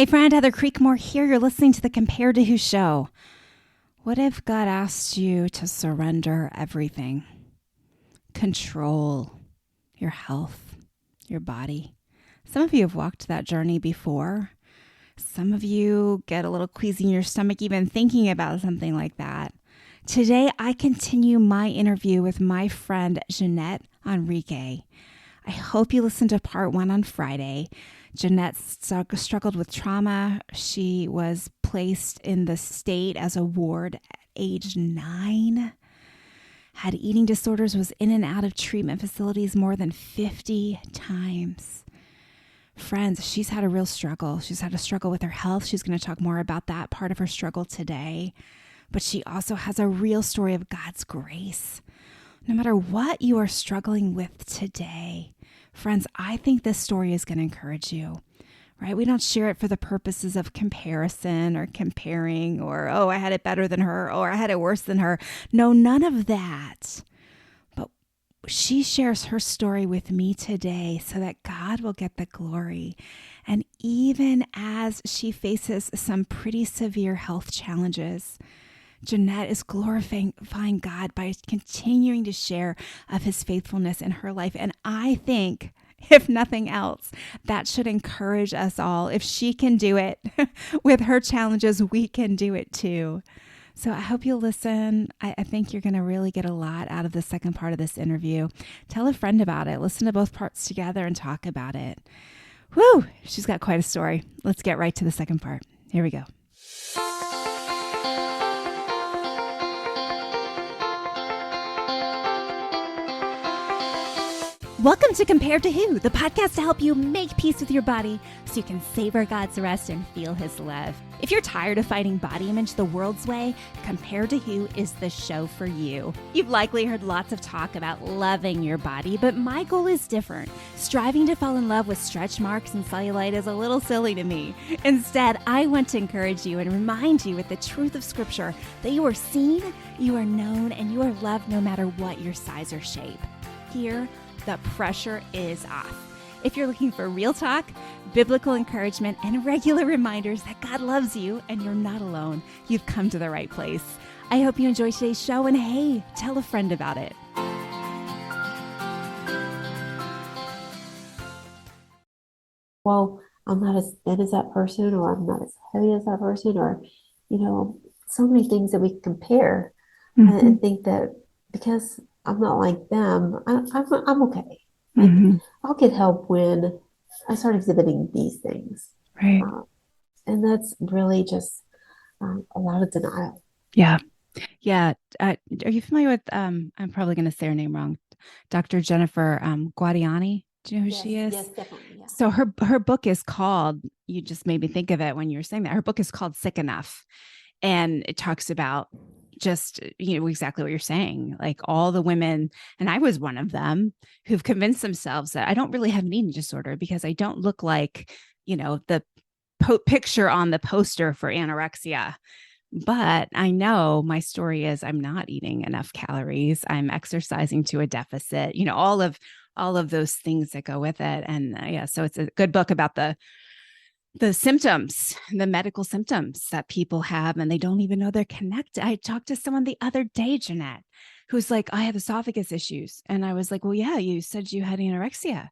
Hey friend, Heather Creekmore here. You're listening to the Compared to Who show. What if God asked you to surrender everything? Control your health, your body. Some of you have walked that journey before. Some of you get a little queasy in your stomach even thinking about something like that. Today, I continue my interview with my friend Jeanette Henriques. I hope you listened to part 1 on Friday. Jeanette struggled with trauma. She was placed in the state as a ward at age 9, had eating disorders, was in and out of treatment facilities more than 50 times. Friends, she's had a real struggle. She's had a struggle with her health. She's going to talk more about that part of her struggle today. But she also has a real story of God's grace. No matter what you are struggling with today, friends, I think this story is going to encourage you, right? We don't share it for the purposes of comparison or comparing or, oh, I had it better than her or I had it worse than her. No, none of that. But she shares her story with me today so that God will get the glory. And even as she faces some pretty severe health challenges, Jeanette is glorifying God by continuing to share of his faithfulness in her life. And I think, if nothing else, that should encourage us all. If she can do it with her challenges, we can do it too. So I hope you'll listen. I think you're going to really get a lot out of the second part of this interview. Tell a friend about it. Listen to both parts together and talk about it. Whew, she's got quite a story. Let's get right to the second part. Here we go. Welcome to Compared to Who, the podcast to help you make peace with your body so you can savor God's rest and feel his love. If you're tired of fighting body image the world's way, Compared to Who is the show for you. You've likely heard lots of talk about loving your body, but my goal is different. Striving to fall in love with stretch marks and cellulite is a little silly to me. Instead, I want to encourage you and remind you with the truth of Scripture that you are seen, you are known, and you are loved no matter what your size or shape. Here, the pressure is off. If you're looking for real talk, biblical encouragement, and regular reminders that God loves you and you're not alone, you've come to the right place. I hope you enjoy today's show, and hey, tell a friend about it. Well, I'm not as thin as that person, or I'm not as heavy as that person, or, so many things that we can compare and think that because I'm not like them, I'm okay. Like, I'll get help when I start exhibiting these things. Right. And that's really just a lot of denial. Yeah. Yeah. Are you familiar with, I'm probably going to say her name wrong, Dr. Jennifer Guadiani? Do you know who she is? Yes, definitely. Yeah. So her book is called, you just made me think of it when you were saying that, her book is called Sick Enough. And it talks about just, exactly what you're saying, like all the women, and I was one of them, who've convinced themselves that I don't really have an eating disorder because I don't look like, the picture on the poster for anorexia. But I know my story is I'm not eating enough calories. I'm exercising to a deficit, all of those things that go with it. And so it's a good book about the symptoms, the medical symptoms that people have, and they don't even know they're connected. I talked to someone the other day, Jeanette, who's like, I have esophagus issues. And I was like, well, yeah, you said you had anorexia.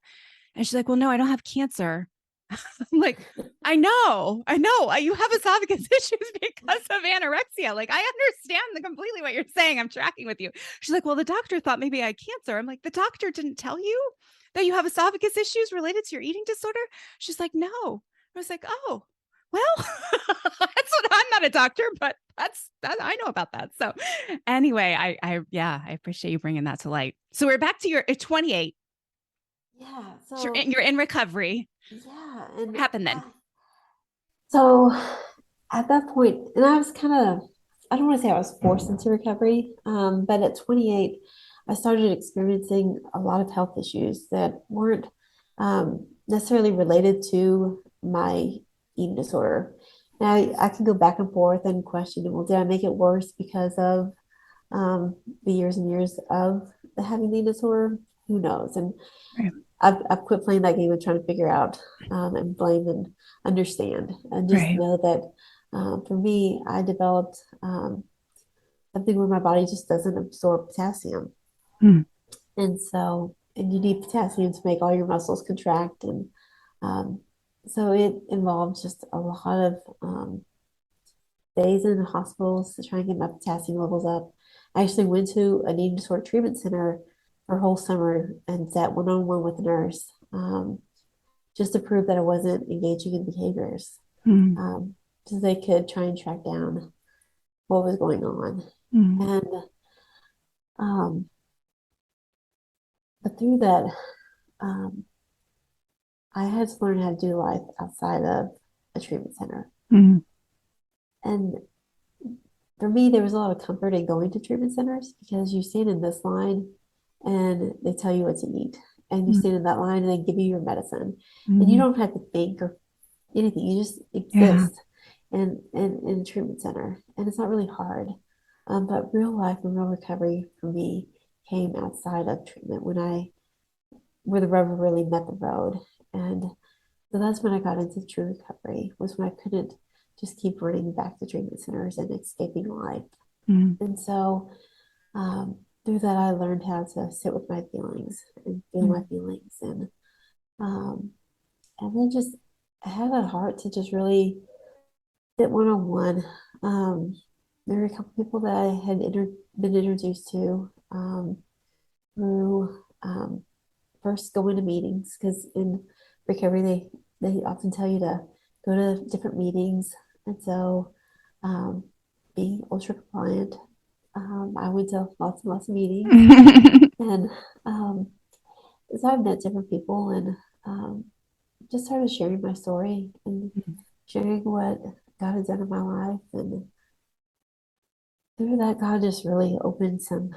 And she's like, well, no, I don't have cancer. I'm like, I know, you have esophagus issues because of anorexia. Like, I understand completely what you're saying. I'm tracking with you. She's like, well, the doctor thought maybe I had cancer. I'm like, the doctor didn't tell you that you have esophagus issues related to your eating disorder? She's like, no. I was like, oh, well, that's what, I'm not a doctor, but I know about that. So anyway, I appreciate you bringing that to light. So we're back to your 28. Yeah. So you're in recovery. Yeah. And what happened then? So at that point, and I was kind of, I don't want to say I was forced into recovery, but at 28, I started experiencing a lot of health issues that weren't necessarily related to my eating disorder. Now, I can go back and forth and question, well, did I make it worse because of the years and years of having the eating disorder? Who knows? And Right. I've quit playing that game and trying to figure out and blame and understand and just Right. know that for me, I developed something where my body just doesn't absorb potassium. Mm. And so, and you need potassium to make all your muscles contract. And um, so it involved just a lot of days in hospitals to try and get my potassium levels up. I actually went to an eating disorder treatment center for a whole summer and sat one on one with a nurse just to prove that I wasn't engaging in behaviors Mm. um, so they could try and track down what was going on. Mm. And um, but through that, um, I had to learn how to do life outside of a treatment center. Mm. And for me, there was a lot of comfort in going to treatment centers because you stand in this line and they tell you what to eat. And you Mm. stand in that line and they give you your medicine. And you Mm. don't have to think or anything. You just Yeah. exist in a treatment center. And it's not really hard. But real life and real recovery for me came outside of treatment where the rubber really met the road. And so that's when I got into true recovery, was when I couldn't just keep running back to treatment centers and escaping life. Mm. And so through that, I learned how to sit with my feelings and feel my Mm. feelings, um, and then just have a heart to just really sit one on one. There were a couple people that I had been introduced to through first going to meetings because in recovery they often tell you to go to different meetings, and so um, being ultra compliant, I went to lots and lots of meetings, and um, so I've met different people and just started sharing my story and sharing what God has done in my life, and through that, God just really opened some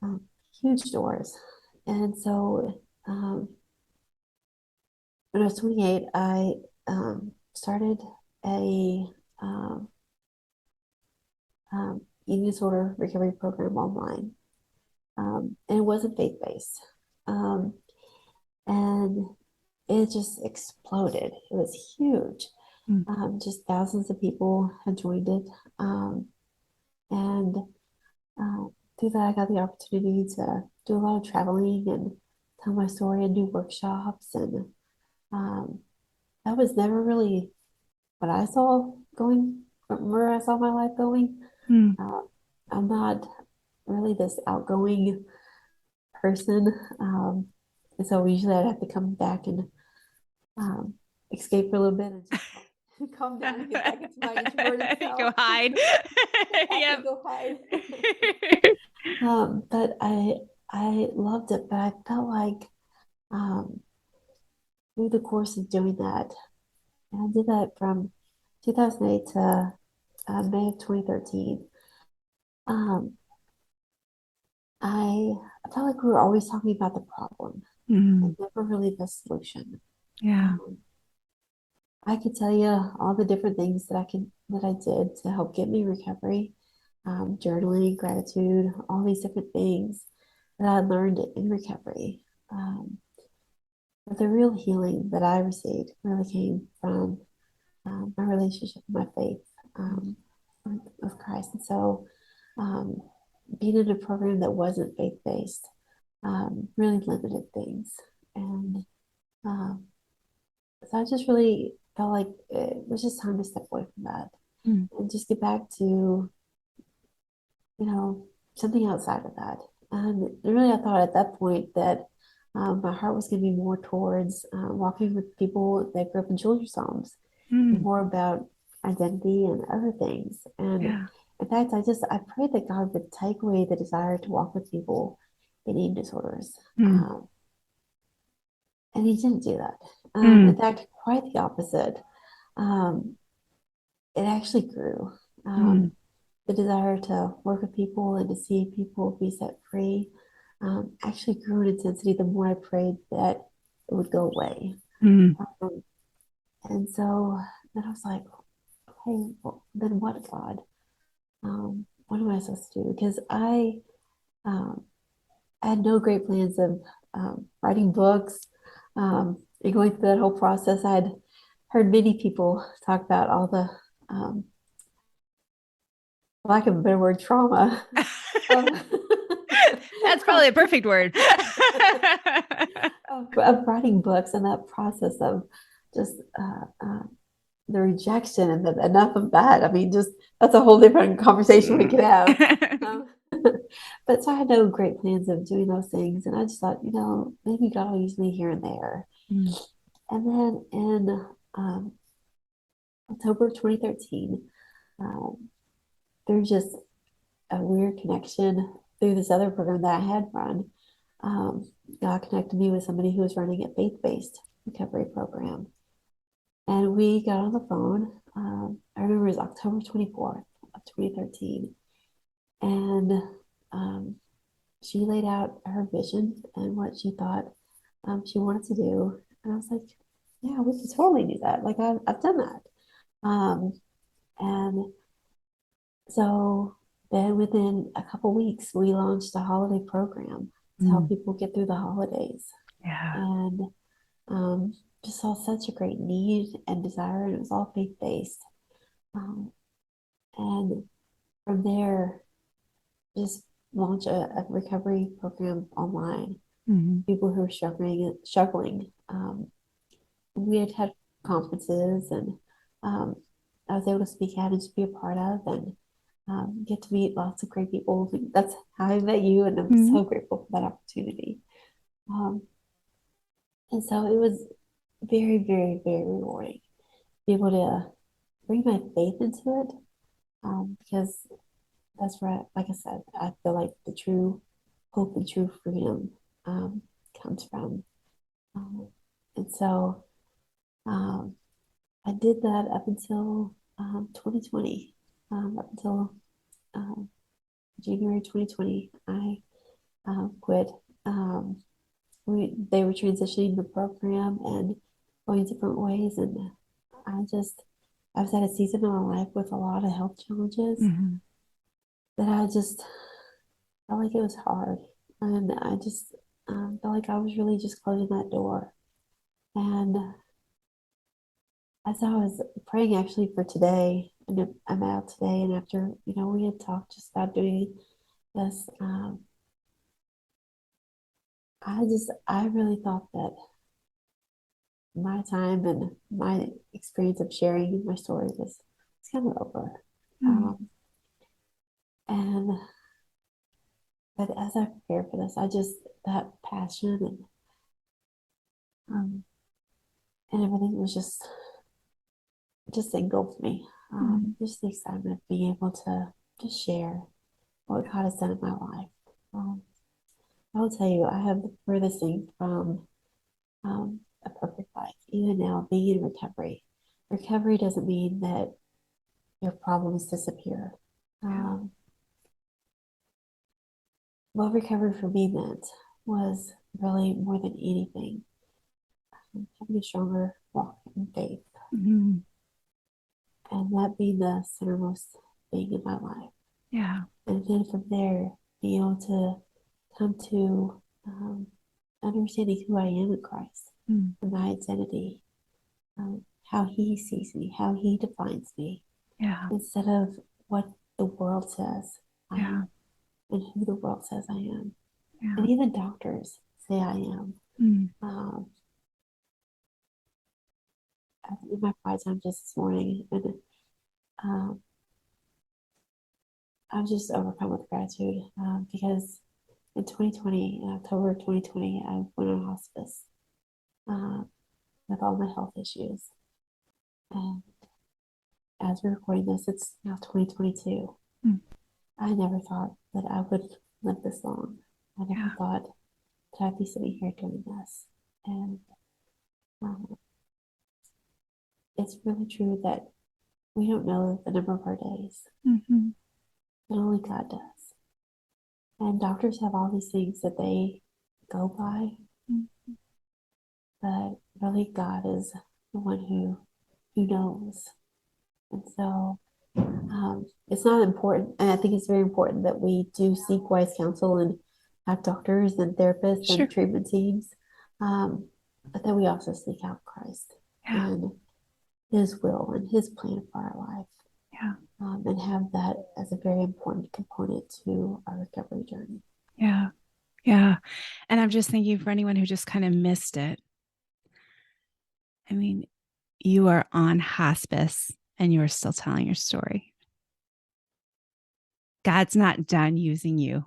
um, huge doors, and so. When I was 28, I started a um, eating disorder recovery program online. And it wasn't faith based. Um, and it just exploded. It was huge. Mm. Just thousands of people had joined it. And uh, through that, I got the opportunity to do a lot of traveling and tell my story and do workshops. And um, that was never really what I saw going, where I saw my life going. Mm. Uh, I'm not really this outgoing person. And so usually I'd have to come back and um, escape for a little bit and just calm down and get back into my introverted Go self. hide. Have to Yep. go hide. But I loved it, but I felt like um, through the course of doing that, and I did that from 2008 to May of 2013. Um, I felt like we were always talking about the problem and Mm. never really the solution. Yeah. Um, I could tell you all the different things that I did to help get me recovery, journaling, gratitude, all these different things that I learned in recovery. Um, but the real healing that I received really came from my relationship, my faith with Christ. And so, um, being in a program that wasn't faith based really limited things. And um, so I just really felt like it was just time to step away from that Mm. and just get back to, something outside of that. And really, I thought at that point that my heart was going to be more towards walking with people that grew up in children's homes, Mm. more about identity and other things. And Yeah. in fact, I prayed that God would take away the desire to walk with people in eating disorders. Mm. Um, and he didn't do that. In Mm. fact, quite the opposite. Um, it actually grew. Mm. The desire to work with people and to see people be set free actually grew in intensity the more I prayed that it would go away. Mm. Um, and so then I was like, okay, well, then what, God? What am I supposed to do? Because um, I had no great plans of writing books. And going through that whole process, I'd heard many people talk about all the, um, lack of a better word, trauma of, That's probably a perfect word. of writing books and that process of just the rejection and the enough of that. I mean, just that's a whole different conversation we could have. Um, but so I had no great plans of doing those things. And I just thought, maybe God will use me here and there. Mm, And then in um, October 2013, through just a weird connection through this other program that I had run, um, God connected me with somebody who was running a faith-based recovery program. And we got on the phone. I remember it was October 24th of 2013. And um, she laid out her vision and what she thought she wanted to do. And I was like, yeah, we could totally do that. Like, I've done that. Um, and so then within a couple weeks, we launched a holiday program to help mm, people get through the holidays. yeah. And um, just saw such a great need and desire, and it was all faith based. Um, and from there, just launch a recovery program online. Mm, People who are struggling. We had conferences, and um, I was able to speak at and just be a part of, and get to meet lots of great people. That's how I met you, and I'm mm, so grateful for that opportunity. Um, and so it was very, very, very rewarding to be able to bring my faith into it, because that's where, like I said, I feel like the true hope and true freedom um, comes from. Um, and so um, I did that up until 2020, up until um, January 2020. I quit. Um, they were transitioning the program and going different ways, and I was at a season in my life with a lot of health challenges mm, that I just felt like it was hard, and I just felt like I was really just closing that door. And as I was praying actually for today, and I'm out today, and after we had talked just about doing this, I really thought that my time and my experience of sharing my story was kind of over. mm, Um, and but as I prepared for this, I just that passion um, and everything was just engulfed me. mm, Just the excitement of being able to just share what God has done in my life. Um, I will tell you, I have the furthest thing from a perfect life. Even now, being in recovery, recovery doesn't mean that your problems disappear. yeah. Um, what recovery for me meant was really more than anything having a stronger walk in faith, Mm, and that being the centermost thing in my life. yeah. And then from there, being able to come to understanding who I am in Christ Mm, and my identity, how He sees me, how He defines me, yeah. instead of what the world says I Yeah. am and who the world says I am. Yeah. And even doctors say I am. Mm, Um, in my quiet time just this morning, and um, I was just overcome with gratitude because in 2020, in October 2020, I went on hospice uh, with all my health issues. And as we're recording this, it's now 2022. mm, I never thought that I would live this long. I never yeah. thought that I'd be sitting here doing this. And um, it's really true that we don't know the number of our days, Mm-hmm. but only God does. And doctors have all these things that they go by, Mm, but really God is the one who knows. And so it's not important, and I think it's very important that we do seek wise counsel and have doctors and therapists and sure. treatment teams. Um, but that we also seek out Christ Yeah. and His will and His plan for our life, Yeah. and have that as a very important component to our recovery journey. Yeah. Yeah. And I'm just thinking for anyone who just kind of missed it. I mean, you are on hospice and you are still telling your story. God's not done using you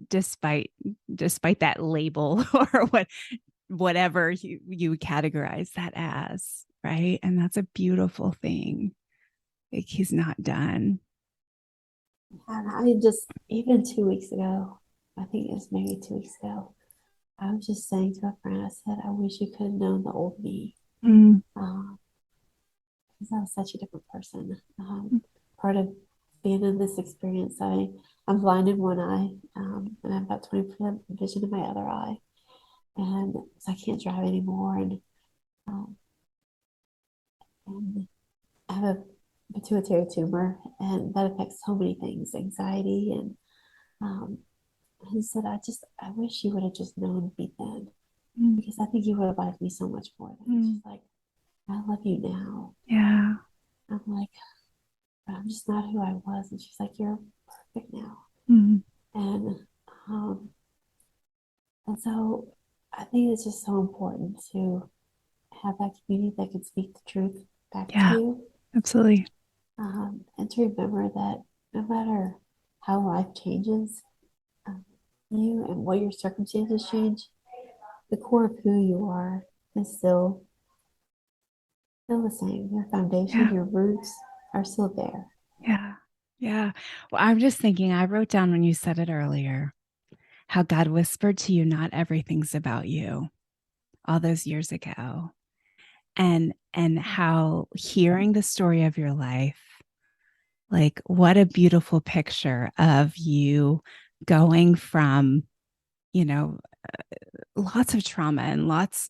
despite that label or whatever you would categorize that as, right? And that's a beautiful thing. Like he's not done. And I just, even 2 weeks ago, I think it was maybe 2 weeks ago, I was just saying to a friend, I said, I wish you could have known the old me. Mm, Because I was such a different person. Part of being in this experience, I'm blind in one eye, and I have about 20% vision in my other eye. And so I can't drive anymore. Um, and I have a pituitary tumor, and that affects so many things, anxiety. Um, and he said, I wish you would have just known me then, mm, because I think you would have liked me so much more. Than mm. she's like, I love you now. Yeah. I'm like, but I'm just not who I was. And she's like, you're perfect now. Mm, And um, and so I think it's just so important to have that community that can speak the truth back to yeah, you, absolutely. and to remember that no matter how life changes, um, you and what your circumstances change, the core of who you are is still the same. Your foundation, Yeah. your roots are still there. Yeah. Yeah. Well, I'm just thinking, I wrote down when you said it earlier, how God whispered to you, not everything's about you all those years ago. And how hearing the story of your life, like what a beautiful picture of you going from, you know, lots of trauma and lots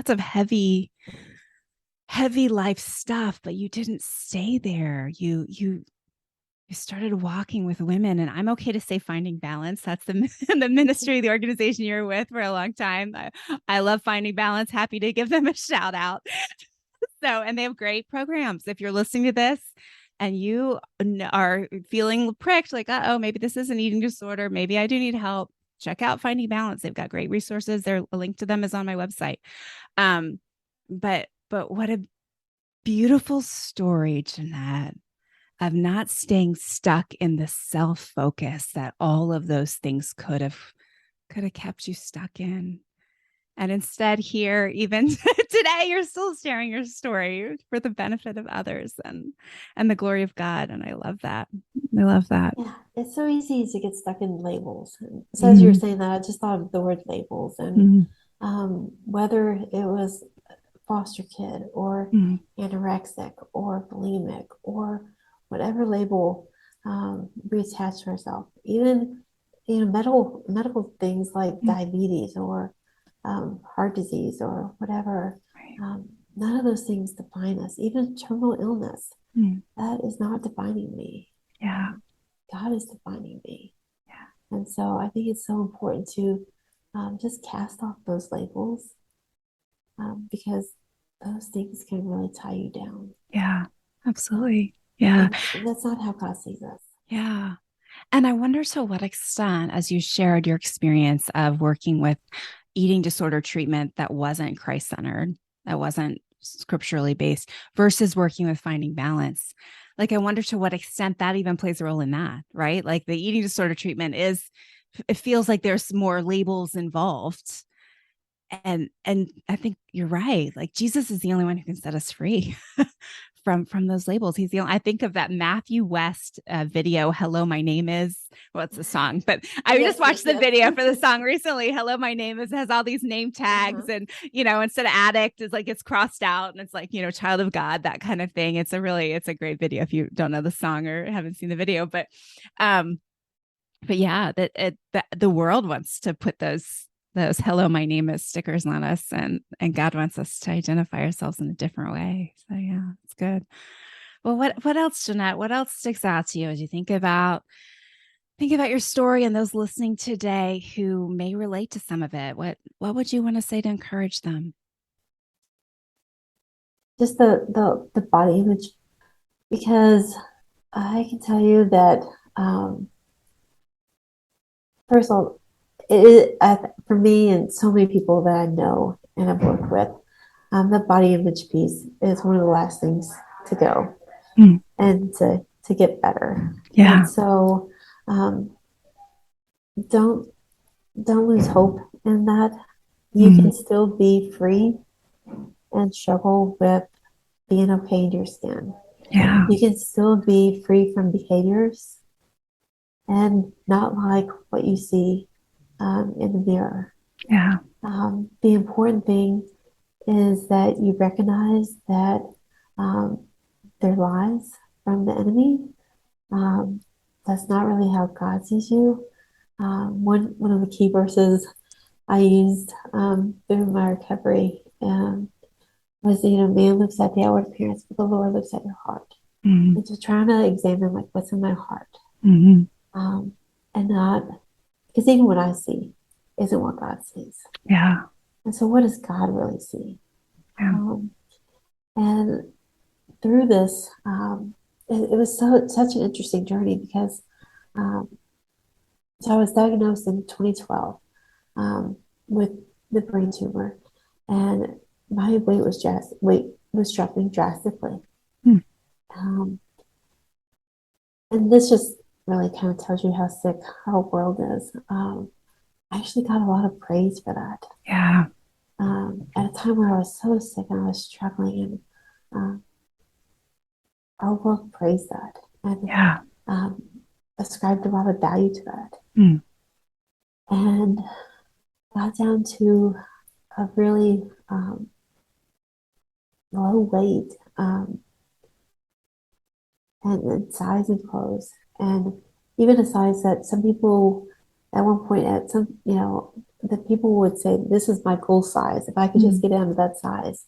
of heavy life stuff, but you didn't stay there. You started walking with women, and I'm okay to say finding balance. That's the the ministry, the organization you're with for a long time. I love finding balance. Happy to give them a shout out. So, and they have great programs. If you're listening to this and you are feeling pricked, like, oh, maybe this is an eating disorder. Maybe I do need help. Check out Finding Balance. They've got great resources. A link to them is on my website. Um, but what a beautiful story, Jeanette, of not staying stuck in the self focus that all of those things could have kept you stuck in. And instead, here, even today, you're still sharing your story for the benefit of others and the glory of God. And I love that. I love that. Yeah, it's so easy to get stuck in labels. And so as you were Mm, saying that, I just thought of the word labels, and mm, whether it was foster kid or mm, anorexic or bulimic or whatever label we attach to ourselves, even medical things like mm, diabetes or heart disease or whatever. right. None of those things define us. Even terminal illness, Mm, that is not defining me. yeah. God is defining me. Yeah. And so I think it's so important to just cast off those labels, because those things can really tie you down. Yeah. Um, Absolutely. Yeah. and that's not how God sees us. Yeah. And I wonder to what extent, as you shared your experience of working with eating disorder treatment that wasn't Christ centered, that wasn't scripturally based, versus working with finding balance. Like, I wonder to what extent that even plays a role in that, right? Like, the eating disorder treatment it feels like there's more labels involved. And I think you're right. Like, Jesus is the only one who can set us free from those labels. He's the only, I think of that Matthew West video, Hello, My Name Is. What's the song? But I Yes, just yes, watched the yes. video for the song recently. Hello, My Name Is has all these name Uh-huh. tags, and instead of addict, it's like it's crossed out, and it's like, child of God, that kind of thing. It's a great video if you don't know the song or haven't seen the video. Um, but yeah, the world wants to put those "Hello, my name is" stickers on us, and God wants us to identify ourselves in a different way. So yeah, it's good. Well, what else, Jeanette? What else sticks out to you as you think about Think about your story and those listening today who may relate to some of it. What would you want to say to encourage them? Just the body image, because I can tell you that first of all, for me and so many people that I know and I've worked with, the body image piece is one of the last things to go Mm, and to get better. And yeah. so um, don't don't lose hope in that. You Mm, can still be free and struggle with being okay in your skin. yeah. You can still be free from behaviors and not like what you see in the mirror. Yeah. The important thing is that you recognize that um, they're lies from the enemy. Um, that's not really how God sees you. One of the key verses I used through my recovery was, man looks at the outward appearance, but the Lord looks at your heart. Mm, And just trying to examine like what's in my heart, mm, um, and not because even what I see isn't what God sees. yeah. And so, what does God really see? Yeah. And through this, it was such an interesting journey because um, so I was diagnosed in 2012 um, with the brain tumor, and my weight was dropping drastically. Mm, Um, and this just really kind of tells you how sick our world is. I actually got a lot of praise for that. yeah. At a time where I was so sick and I was struggling, and our world praised that and Yeah. um, ascribed a lot of value to that. Mm, And got down to a really low weight and size and clothes, and even a size that some people at one point at some that people would say this is my goal size if I could just mm, get down to that size.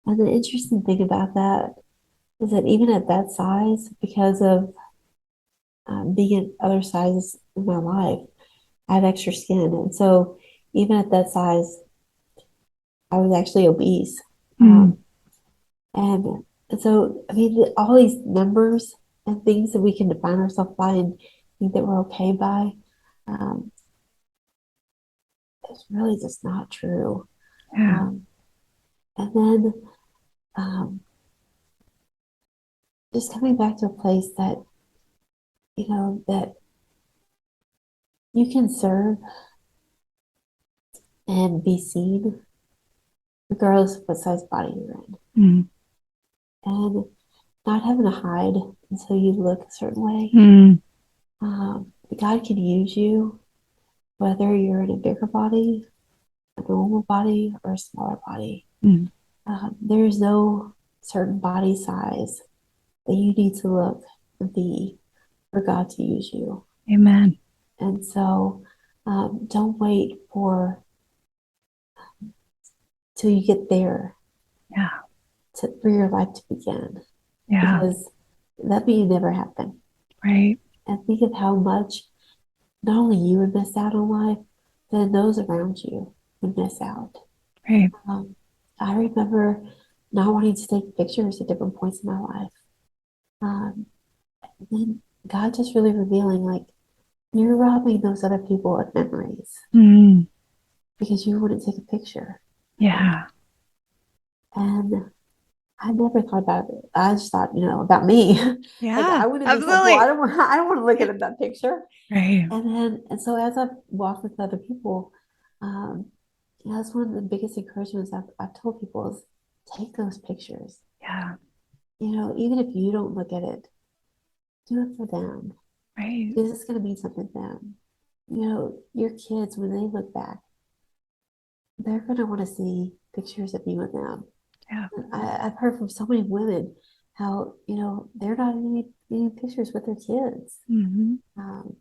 And the interesting thing about that is that even at that size, because of being at other sizes in my life, I had extra skin, and so even at that size, I was actually obese. mm, Um, and so, I mean, all these numbers and things that we can define ourselves by and think that we're okay by, um, it's really just not true. yeah. Um, and then um, just coming back to a place that, that you can serve and be seen regardless of what size body you're in. Mm, And not having to hide until you look a certain way. mm, God can use you whether you're in a bigger body, a normal body, or a smaller body. mm. There is no certain body size that you need to look and be for God to use you. Amen. And so don't wait till you get there Yeah. for your life to begin, Yeah. because that may never happen. Right. And think of how much not only you would miss out on life, then those around you would miss out. Right. Um, I remember not wanting to take pictures at different points in my life. Um, and then God just really revealing, like, you're robbing those other people of memories Mm, because you wouldn't take a picture. yeah. And I never thought about it. I just thought, about me. Like Yeah. I want to be comfortable. Absolutely. I don't want to look at that picture. Right. And so as I've walked with other people, um, that's one of the biggest encouragements I've told people is take those pictures. Yeah. Even if you don't look at it, do it for them. Right. Because it's going to mean something to them. Your kids, when they look back, they're going to want to see pictures of you and them. Yeah. I've heard from so many women how, they're not any pictures with their kids. Hmm. Um,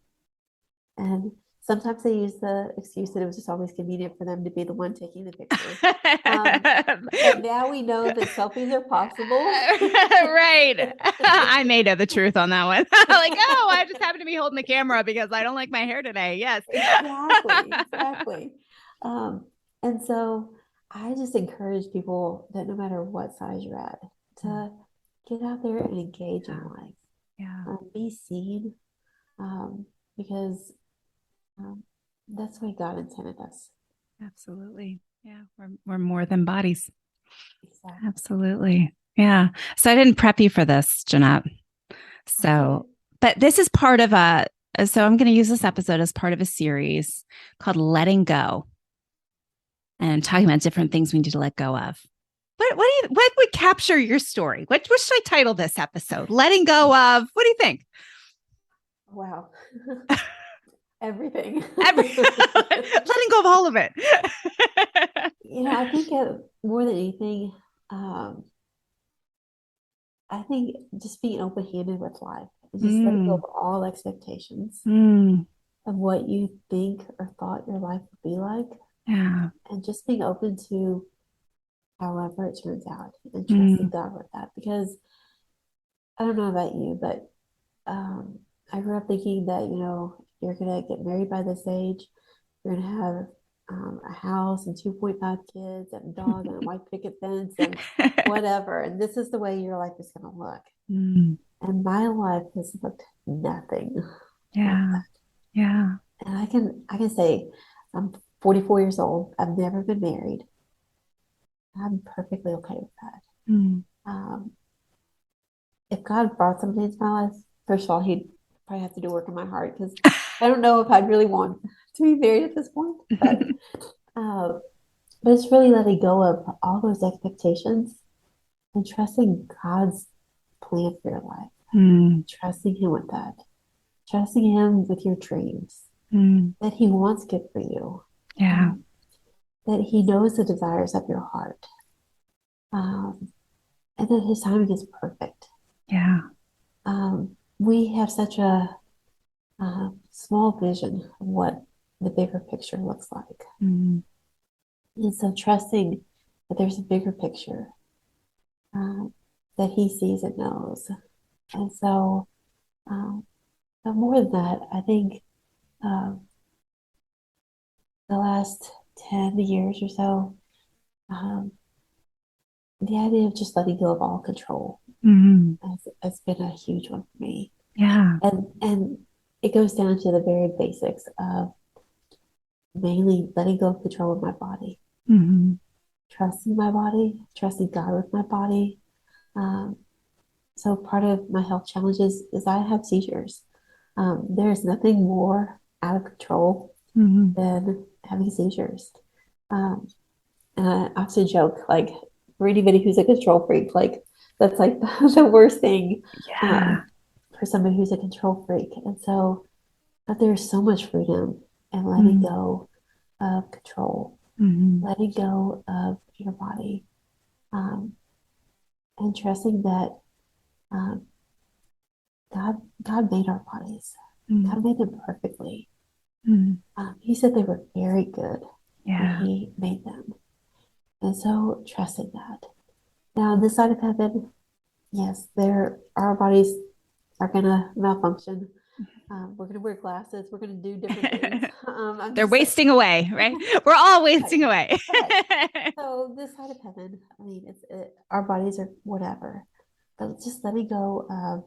and Sometimes they use the excuse that it was just always convenient for them to be the one taking the picture. But now we know that selfies are possible. Right. I may know the truth on that one. Like, oh, I just happen to be holding the camera because I don't like my hair today. Yes. Exactly. Um, and so I just encourage people that no matter what size you're at, to get out there and engage in life, Yeah. be seen, um, because um, that's the way God intended us. Absolutely. Yeah. We're more than bodies. Exactly. Absolutely. Yeah. So I didn't prep you for this, Jeanette. Okay. So, but this is part of so I'm going to use this episode as part of a series called Letting Go and talking about different things we need to let go of. What would capture your story? What should I title this episode? Letting go of, what do you think? Wow. Everything. Letting go of all of it. I think more than anything, um, I think just being open-handed with life and just letting go Mm, of all expectations mm, of what you think or thought your life would be like, yeah. and just being open to however it turns out and trusting Mm, God with that. Because I don't know about you, but I grew up thinking that, you're gonna get married by this age, you're gonna have a house and 2.5 kids and a dog and a white picket fence and whatever, and this is the way your life is gonna look. mm, And my life has looked nothing like yeah. that. Yeah. And I can say I'm 44 years old. I've never been married. I'm perfectly okay with that. Mm. Um, if God brought something into my life, first of all, He'd probably have to do work in my heart because I don't know if I'd really want to be married at this point. Uh, but it's really letting go of all those expectations and trusting God's plan for your life, Mm, trusting Him with that, trusting Him with your dreams, mm, that He wants good for you, yeah. um, that He knows the desires of your heart, and that His timing is perfect. Yeah. We have such a small vision of what the bigger picture looks like. Mm, And so trusting that there's a bigger picture, that He sees and knows. And so, um, but more than that, I think um, the last 10 years or so, um, the idea of just letting go of all control mm, has been a huge one for me. yeah. And it goes down to the very basics of mainly letting go of control of my body, Mm, trusting my body, trusting God with my body. Um, so part of my health challenges is I have seizures. There's nothing more out of control mm, than having seizures. Um, and I often joke, like, for anybody who's a control freak, like, that's like the worst thing yeah. for somebody who's a control freak. And so, but there's so much freedom in letting Mm, go of control, mm, letting go of your body, um, and trusting that um, God made our bodies. mm, God made them perfectly. mm, He said they were very good when yeah. He made them. And so trusting that. Now, this side of heaven, yes, our bodies are gonna malfunction. We're gonna wear glasses. We're gonna do different things. I'm They're just wasting away, right? We're all right, wasting away. right. So this side of heaven, I mean, our bodies are whatever, but just letting go of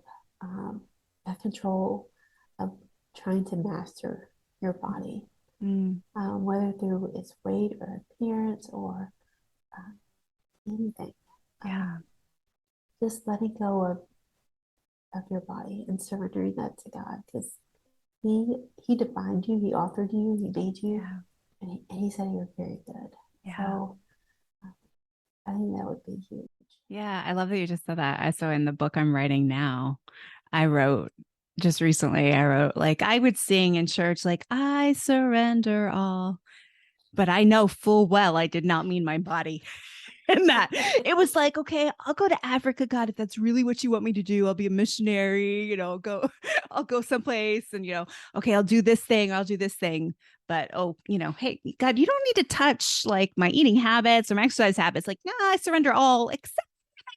that control of trying to master your body, Mm, whether through its weight or appearance or uh, anything. Uh, yeah. just letting go of your body and surrendering that to God because He defined you, He authored you, He made you, Yeah. and he said you're very good. Yeah. So I think that would be huge. Yeah. I love that you just said that. So in the book I'm writing now, I wrote just recently, I wrote like I would sing in church, like, I surrender all. But I know full well I did not mean my body. And that it was like, okay, I'll go to Africa, God, if that's really what you want me to do. I'll be a missionary, I'll go someplace and, okay, I'll do this thing. I'll do this thing. But, hey, God, you don't need to touch like my eating habits or my exercise habits. Like, no, I surrender all except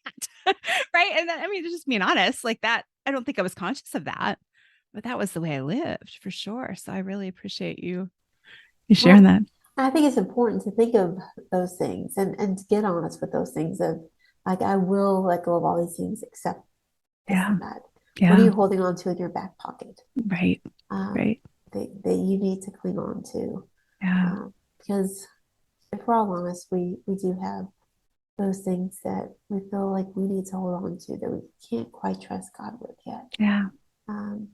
that. Right. And then, I mean, just being honest, like that, I don't think I was conscious of that, but that was the way I lived for sure. So I really appreciate you sharing Well, that. I think it's important to think of those things and to get honest with those things of like I will let go of all these things except this Yeah. and that. What are Yeah. you holding on to in your back pocket Right. um, Right. that you need to cling on to? Yeah. Because if we're all honest, we do have those things that we feel like we need to hold on to that we can't quite trust God with yet. Yeah. Um,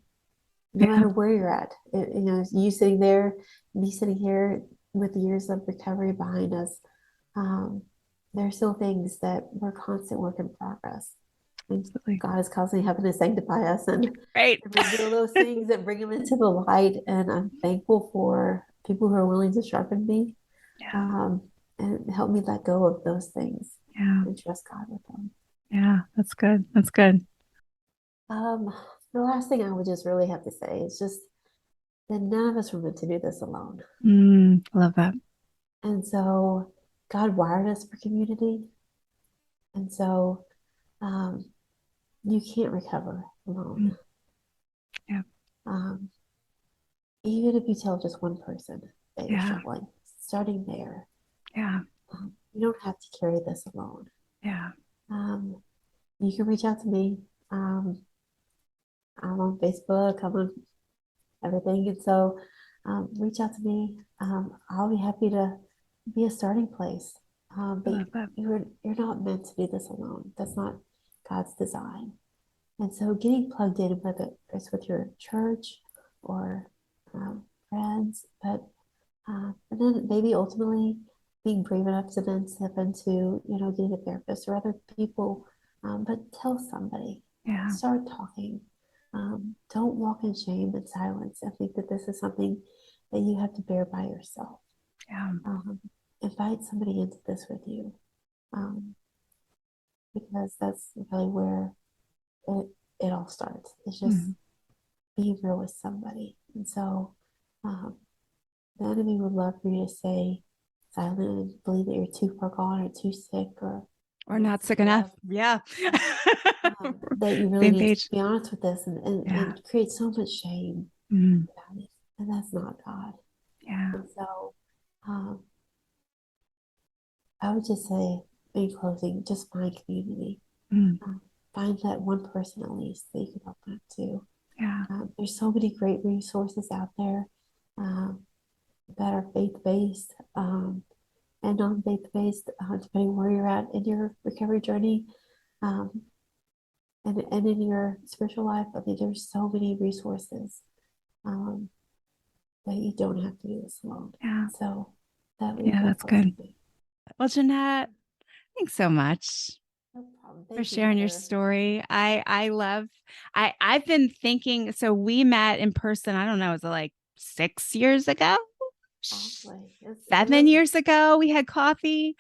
no Yeah. matter where you're at, you sitting there, me sitting here with years of recovery behind us, um, there are still things that we're constant work in progress. And Absolutely. God is constantly having to sanctify us Right. and reveal those things and bring them into the light. And I'm thankful for people who are willing to sharpen me Yeah. um, and help me let go of those things Yeah. and trust God with them. Yeah. That's good. That's good. Um, the last thing I would just really have to say is just that none of us were meant to do this alone. Love that. And so God wired us for community. And so um, you can't recover alone. Mm, yeah. Um, even if you tell just one person that you're Yeah. struggling, starting there, Yeah. you don't have to carry this alone. Yeah. Um, you can reach out to me. Um, I'm on Facebook, I'm on everything. And so reach out to me. I'll be happy to be a starting place. I But love that. you're not meant to do this alone. That's not God's design. And so getting plugged in, whether it's with your church or friends, but and then maybe ultimately being brave enough to then step into, getting a therapist or other people, but tell somebody, Yeah. start talking. Don't walk in shame and silence and think that this is something that you have to bear by yourself. Yeah. Um, invite somebody into this with you, um, because that's really where it, it all starts. It's just Mm, being real with somebody. And so um, the enemy would love for you to stay silent and believe that you're too far gone or too sick or or not not sick sick enough. enough. Yeah. That you really Same need to page. be honest with this Yeah. and create so much shame Mm, about it. And that's not God. yeah. And so um, I would just say, in closing, just find community. Mm, Um, find that one person at least that you can open up to. yeah. There's so many great resources out there um, that are faith-based and non-faith-based, depending where you're at in your recovery journey um, and in your spiritual life. I mean, there's so many resources um, that you don't have to do this alone. Yeah. So that would be Yeah. my That's closing good. thing. Well, Jeanette, thanks so much No problem. for Thank you, sharing your Heather. story. I've been thinking, so we met in person, I don't know, was it like 6 years ago? Probably. It Seven was, years ago, we had coffee.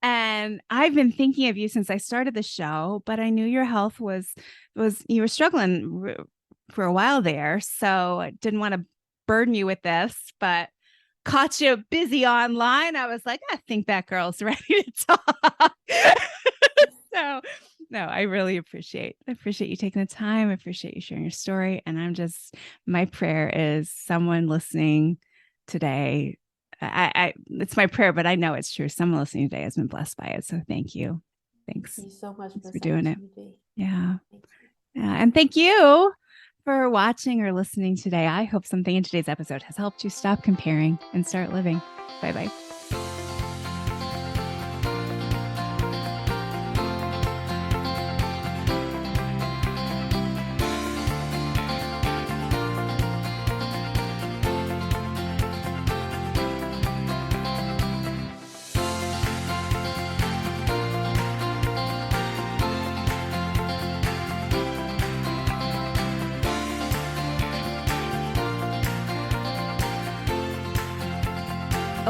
And I've been thinking of you since I started the show, but I knew your health was you were struggling for a while there, so I didn't want to burden you with this, but caught you busy online. I was like, I think that girl's ready to talk. So, no, I really appreciate you taking the time. I appreciate you sharing your story, and my prayer is someone listening today it's my prayer, but I know it's true. Someone listening today has been blessed by it. So thank you. thank Thanks. you so much for Thanks for this doing it. opportunity. Yeah. Thank you. Yeah. And thank you for watching or listening today. I hope something in today's episode has helped you stop comparing and start living. Bye bye.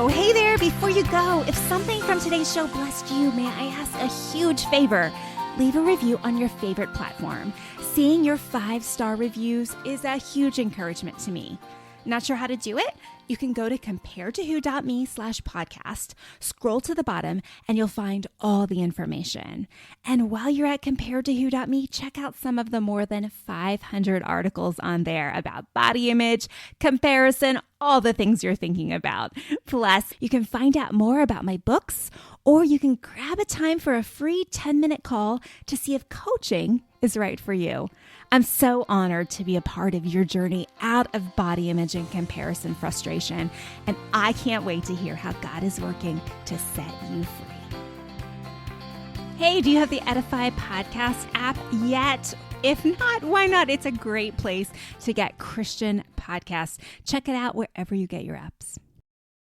Oh, hey there, before you go, if something from today's show blessed you, may I ask a huge favor? Leave a review on your favorite platform. Seeing your 5-star reviews is a huge encouragement to me. Not sure how to do it? You can go to comparetowho.me/podcast, scroll to the bottom, and you'll find all the information. And while you're at comparetowho.me, check out some of the more than 500 articles on there about body image, comparison, all the things you're thinking about. Plus, you can find out more about my books, or you can grab a time for a free 10-minute call to see if coaching is right for you. I'm so honored to be a part of your journey out of body image and comparison frustration, and I can't wait to hear how God is working to set you free. Hey, do you have the Edify podcast app yet? If not, why not? It's a great place to get Christian podcasts. Check it out wherever you get your apps.